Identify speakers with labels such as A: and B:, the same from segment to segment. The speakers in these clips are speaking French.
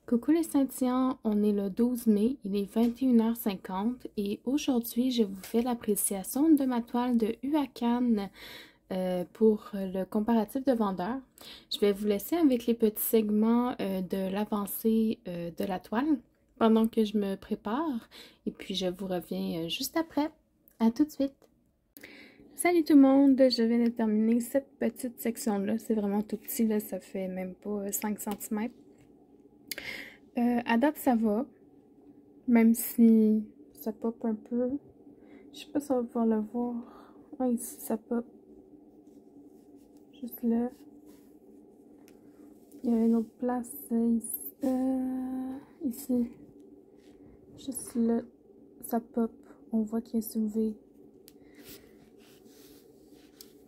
A: Coucou les scintillants, on est le 12 mai, il est 21h50 et aujourd'hui je vous fais l'appréciation de ma toile de Huacan pour le comparatif de vendeur. Je vais vous laisser avec les petits segments de l'avancée de la toile pendant que je me prépare et puis je vous reviens juste après. À tout de suite! Salut tout le monde, je viens de terminer cette petite section-là, c'est vraiment tout petit, là, ça fait même pas 5 cm. À date, ça va, même si ça pop un peu. Je sais pas si on va pouvoir le voir. Ah, ici, ça pop. Juste là. Il y a une autre place ici. Ici. Juste là, ça pop. On voit qu'il est soulevé.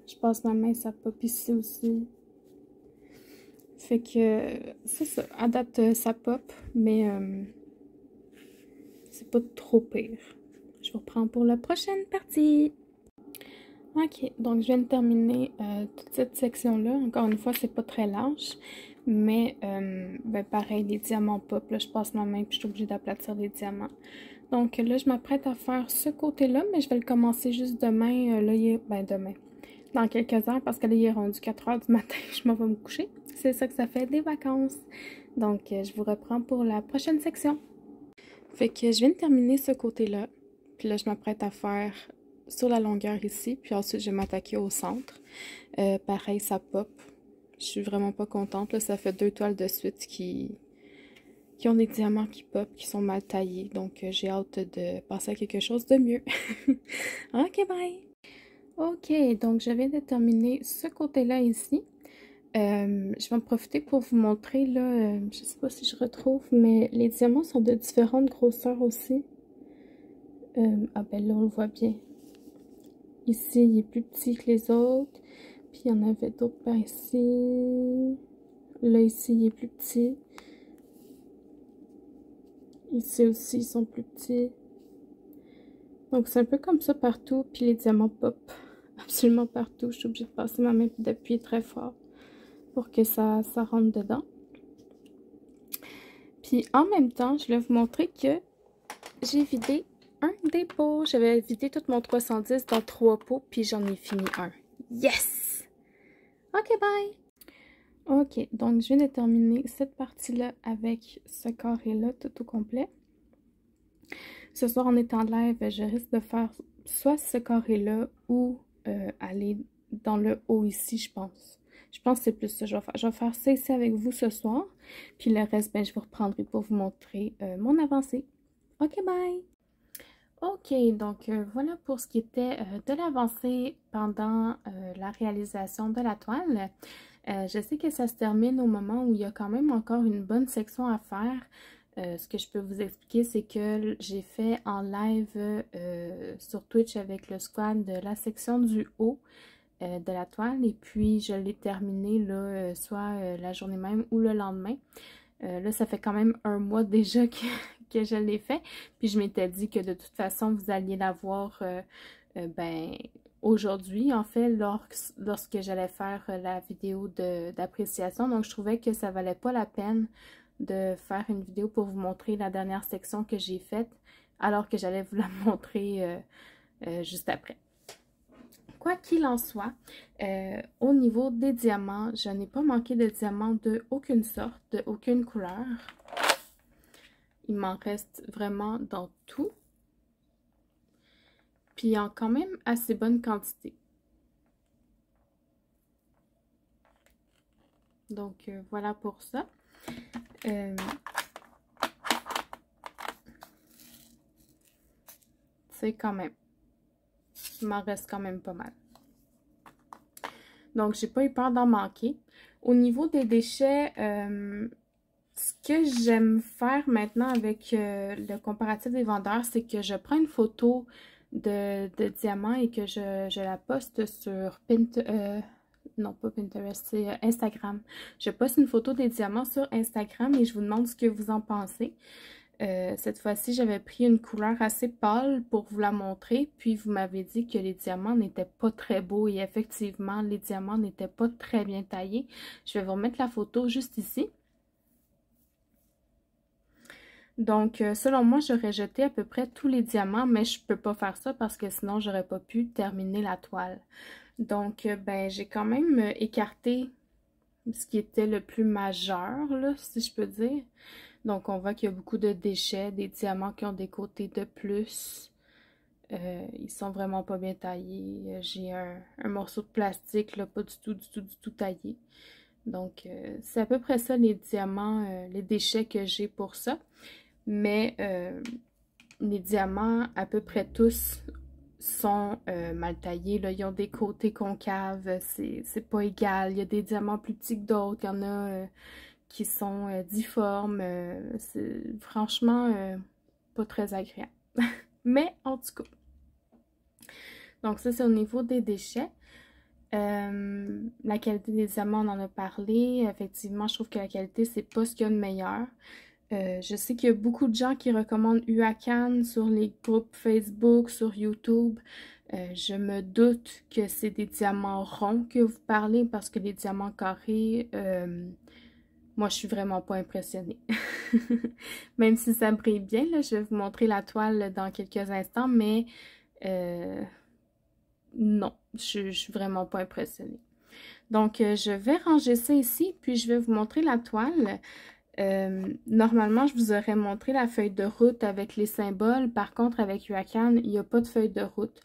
A: Je passe ma main, ça pop ici aussi. Fait que, c'est ça. À date, ça pop, mais c'est pas trop pire. Je vous reprends pour la prochaine partie. Ok, donc je viens de terminer toute cette section-là. Encore une fois, c'est pas très large, mais ben pareil, les diamants pop. Là, je passe ma main puis je suis obligée d'aplatir les diamants. Donc là, je m'apprête à faire ce côté-là, mais je vais le commencer juste demain. Là, demain, dans quelques heures, parce que là, il est rendu 4 h du matin, je m'en vais me coucher. C'est ça que ça fait des vacances. Donc, je vous reprends pour la prochaine section. Fait que je viens de terminer ce côté-là, puis là, je m'apprête à faire sur la longueur ici, puis ensuite je vais m'attaquer au centre. Pareil, ça pop. Je suis vraiment pas contente, là, ça fait 2 toiles de suite qui ont des diamants qui pop, qui sont mal taillés, donc j'ai hâte de passer à quelque chose de mieux. Ok, bye! Ok, donc je viens de terminer ce côté-là ici. Je vais en profiter pour vous montrer, là, je sais pas si je retrouve, mais les diamants sont de différentes grosseurs aussi. Ah ben là, on le voit bien. Ici, il est plus petit que les autres. Puis, il y en avait d'autres par ici. Là, ici, il est plus petit. Ici aussi, ils sont plus petits. Donc, c'est un peu comme ça partout. Puis, les diamants pop absolument partout. Je suis obligée de passer ma main et d'appuyer très fort pour que ça rentre dedans. Puis, en même temps, je vais vous montrer que j'ai vidé un des pots. J'avais vidé tout mon 310 dans 3 pots. Puis, j'en ai fini un. Yes! Ok, bye! Ok, donc je viens de terminer cette partie-là avec ce carré-là tout au complet. Ce soir, en étant live, je risque de faire soit ce carré-là ou aller dans le haut ici, je pense. Je pense que c'est plus ça que je vais faire. Je vais faire ça ici avec vous ce soir. Puis le reste, ben, je vous reprendrai pour vous montrer mon avancée. Ok, bye! Ok, donc voilà pour ce qui était de l'avancée pendant la réalisation de la toile. Je sais que ça se termine au moment où il y a quand même encore une bonne section à faire. Ce que je peux vous expliquer, c'est que j'ai fait en live sur Twitch avec le squad de la section du haut de la toile. Et puis, je l'ai terminé là, soit la journée même ou le lendemain. Là, ça fait quand même un mois déjà que je l'ai fait. Puis je m'étais dit que de toute façon, vous alliez la voir ben, aujourd'hui, en fait, lorsque j'allais faire la vidéo d'appréciation. Donc, je trouvais que ça valait pas la peine de faire une vidéo pour vous montrer la dernière section que j'ai faite, alors que j'allais vous la montrer juste après. Quoi qu'il en soit, au niveau des diamants, je n'ai pas manqué de diamants de aucune sorte, de aucune couleur. Il m'en reste vraiment dans tout. Puis en quand même assez bonne quantité. Donc voilà pour ça. C'est quand même. Il m'en reste quand même pas mal. Donc, j'ai pas eu peur d'en manquer. Au niveau des déchets, ce que j'aime faire maintenant avec le comparatif des vendeurs, c'est que je prends une photo de diamant et que je la poste sur Pinterest. Non, pas Pinterest, c'est Instagram. Je poste une photo des diamants sur Instagram et je vous demande ce que vous en pensez. Cette fois-ci, j'avais pris une couleur assez pâle pour vous la montrer, puis vous m'avez dit que les diamants n'étaient pas très beaux et effectivement, les diamants n'étaient pas très bien taillés. Je vais vous remettre la photo juste ici. Donc, selon moi, j'aurais jeté à peu près tous les diamants, mais je peux pas faire ça parce que sinon, j'aurais pas pu terminer la toile. Donc, ben, j'ai quand même écarté ce qui était le plus majeur, là, si je peux dire. Donc, on voit qu'il y a beaucoup de déchets, des diamants qui ont des côtés de plus. Ils sont vraiment pas bien taillés. J'ai un morceau de plastique, là, pas du tout taillé. Donc, c'est à peu près ça, les diamants, les déchets que j'ai pour ça. Mais les diamants, à peu près tous, sont mal taillés. Là. Ils ont des côtés concaves, c'est pas égal. Il y a des diamants plus petits que d'autres. Il y en a qui sont difformes. C'est franchement pas très agréable. Mais en tout cas. Donc ça, c'est au niveau des déchets. La qualité des diamants, on en a parlé. Effectivement, je trouve que la qualité, c'est pas ce qu'il y a de meilleur. Je sais qu'il y a beaucoup de gens qui recommandent Huacan sur les groupes Facebook, sur YouTube. Je me doute que c'est des diamants ronds que vous parlez parce que les diamants carrés, moi je suis vraiment pas impressionnée. Même si ça brille bien, là, je vais vous montrer la toile dans quelques instants, mais non, je suis vraiment pas impressionnée. Donc, je vais ranger ça ici, puis je vais vous montrer la toile. Normalement, je vous aurais montré la feuille de route avec les symboles. Par contre, avec Huacan, il n'y a pas de feuille de route.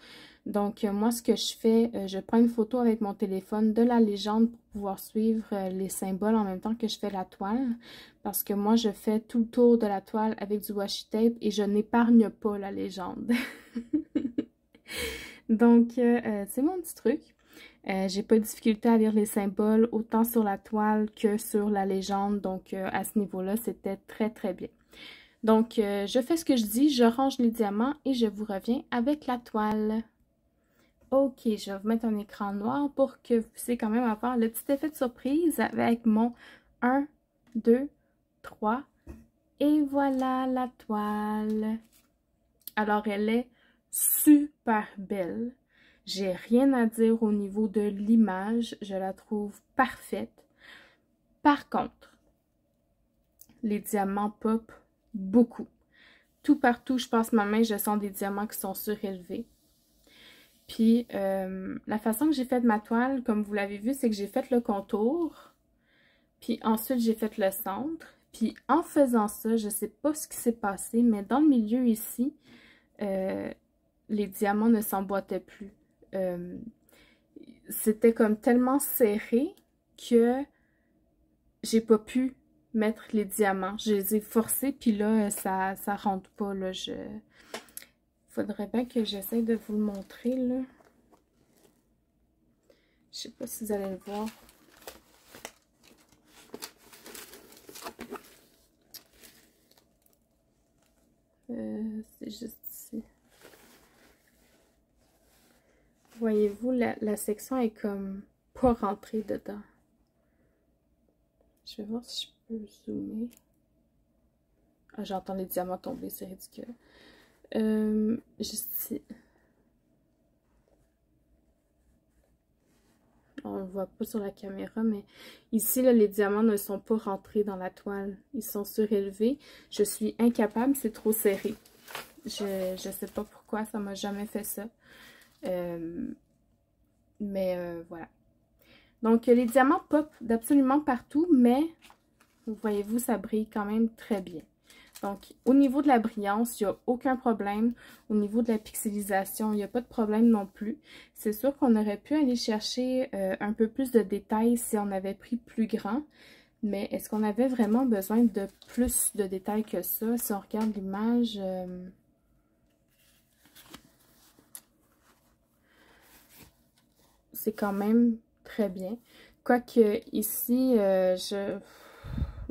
A: Donc, moi, ce que je fais, je prends une photo avec mon téléphone de la légende pour pouvoir suivre les symboles en même temps que je fais la toile. Parce que moi, je fais tout le tour de la toile avec du washi tape et je n'épargne pas la légende. Donc, c'est mon petit truc. J'ai pas de difficulté à lire les symboles autant sur la toile que sur la légende. Donc, à ce niveau-là, c'était très, très bien. Donc, je fais ce que je dis, je range les diamants et je vous reviens avec la toile. Ok, je vais vous mettre un écran noir pour que vous puissiez quand même avoir le petit effet de surprise avec mon 1, 2, 3. Et voilà la toile. Alors, elle est super belle. J'ai rien à dire au niveau de l'image. Je la trouve parfaite. Par contre, les diamants pop beaucoup. Tout partout, je passe ma main, je sens des diamants qui sont surélevés. Puis, la façon que j'ai fait ma toile, comme vous l'avez vu, c'est que j'ai fait le contour. Puis ensuite, j'ai fait le centre. Puis en faisant ça, je sais pas ce qui s'est passé, mais dans le milieu ici, les diamants ne s'emboîtaient plus. C'était comme tellement serré que j'ai pas pu mettre les diamants. Je les ai forcés, puis là, ça rentre pas, là. Faudrait bien que j'essaie de vous le montrer, là. Je sais pas si vous allez le voir. C'est juste ici. Voyez-vous, la section est comme pas rentrée dedans. Je vais voir si je peux zoomer. Ah, j'entends les diamants tomber, c'est ridicule. Juste ici. On ne voit pas sur la caméra, mais ici, là, les diamants ne sont pas rentrés dans la toile. Ils sont surélevés. Je suis incapable, c'est trop serré. Je sais pas pourquoi, ça m'a jamais fait ça. Mais voilà. Donc, les diamants pop d'absolument partout, mais voyez-vous, ça brille quand même très bien. Donc, au niveau de la brillance, il n'y a aucun problème. Au niveau de la pixelisation, il n'y a pas de problème non plus. C'est sûr qu'on aurait pu aller chercher un peu plus de détails si on avait pris plus grand. Mais est-ce qu'on avait vraiment besoin de plus de détails que ça? Si on regarde l'image... c'est quand même très bien. Quoique ici,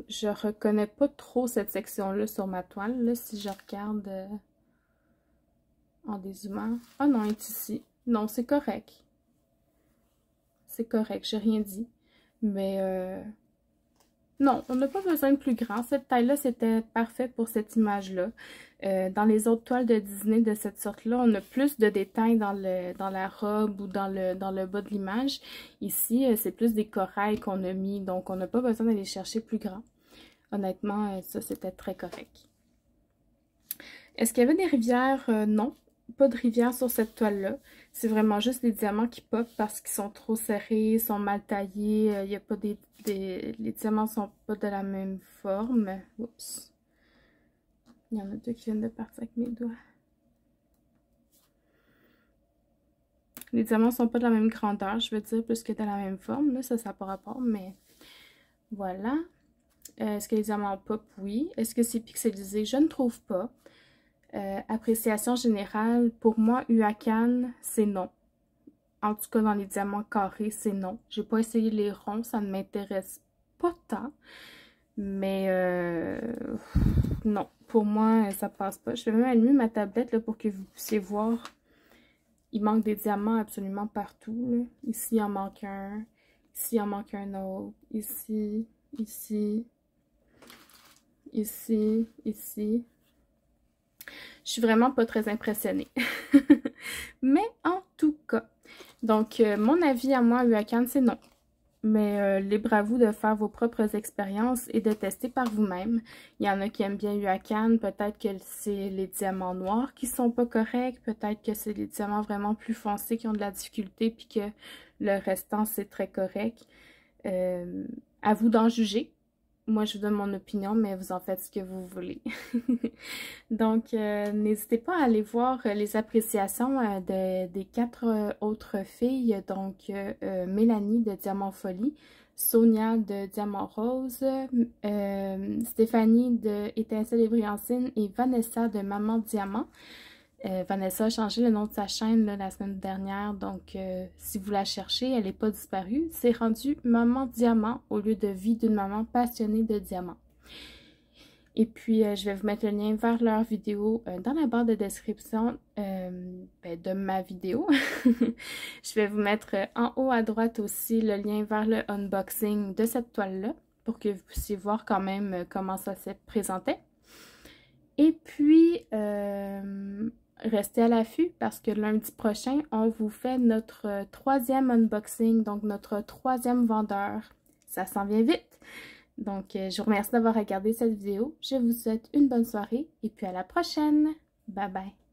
A: je reconnais pas trop cette section-là sur ma toile, là, si je regarde en dézoomant. Ah non, elle est ici. Non, c'est correct. C'est correct, j'ai rien dit. Mais non, on n'a pas besoin de plus grand. Cette taille-là, c'était parfait pour cette image-là. Dans les autres toiles de Disney de cette sorte-là, on a plus de détails dans la robe ou dans le bas de l'image. Ici, c'est plus des corails qu'on a mis, donc on n'a pas besoin d'aller chercher plus grand. Honnêtement, ça, c'était très correct. Est-ce qu'il y avait des rivières? Non, pas de rivière sur cette toile-là. C'est vraiment juste les diamants qui pop parce qu'ils sont trop serrés, sont mal taillés. Il y a pas les diamants sont pas de la même forme. Oups. Il y en a deux qui viennent de partir avec mes doigts. Les diamants sont pas de la même grandeur, je veux dire, plus que de la même forme. Là, ça n'a pas rapport, mais voilà. Est-ce que les diamants pop? Oui. Est-ce que c'est pixelisé? Je ne trouve pas. Appréciation générale, pour moi, UACAN, c'est non. En tout cas, dans les diamants carrés, c'est non. J'ai pas essayé les ronds, ça ne m'intéresse pas tant. Mais non, pour moi, ça passe pas. Je vais même allumer ma tablette là, pour que vous puissiez voir. Il manque des diamants absolument partout. Là. Ici, il en manque un. Ici, il en manque un autre. Ici, ici, ici, ici. Je suis vraiment pas très impressionnée. Mais en tout cas, donc mon avis à moi, UACAN, c'est non. Mais libre à vous de faire vos propres expériences et de tester par vous-même. Il y en a qui aiment bien UACAN, peut-être que c'est les diamants noirs qui sont pas corrects, peut-être que c'est les diamants vraiment plus foncés qui ont de la difficulté, puis que le restant c'est très correct. À vous d'en juger. Moi, je vous donne mon opinion, mais vous en faites ce que vous voulez. Donc, n'hésitez pas à aller voir les appréciations des 4 autres filles. Donc, Mélanie de Diamant Folie, Sonia de Diamant Rose, Stéphanie de Étincelle et Briancine et Vanessa de Maman Diamant. Vanessa a changé le nom de sa chaîne là, la semaine dernière, donc si vous la cherchez, elle n'est pas disparue. C'est rendu Maman Diamant au lieu de Vie d'une maman passionnée de diamants. Et puis, je vais vous mettre le lien vers leur vidéo dans la barre de description de ma vidéo. Je vais vous mettre en haut à droite aussi le lien vers le unboxing de cette toile-là pour que vous puissiez voir quand même comment ça se présentait. Et puis, restez à l'affût parce que lundi prochain, on vous fait notre 3e unboxing, donc notre 3e vendeur. Ça s'en vient vite. Donc, je vous remercie d'avoir regardé cette vidéo. Je vous souhaite une bonne soirée et puis à la prochaine. Bye bye.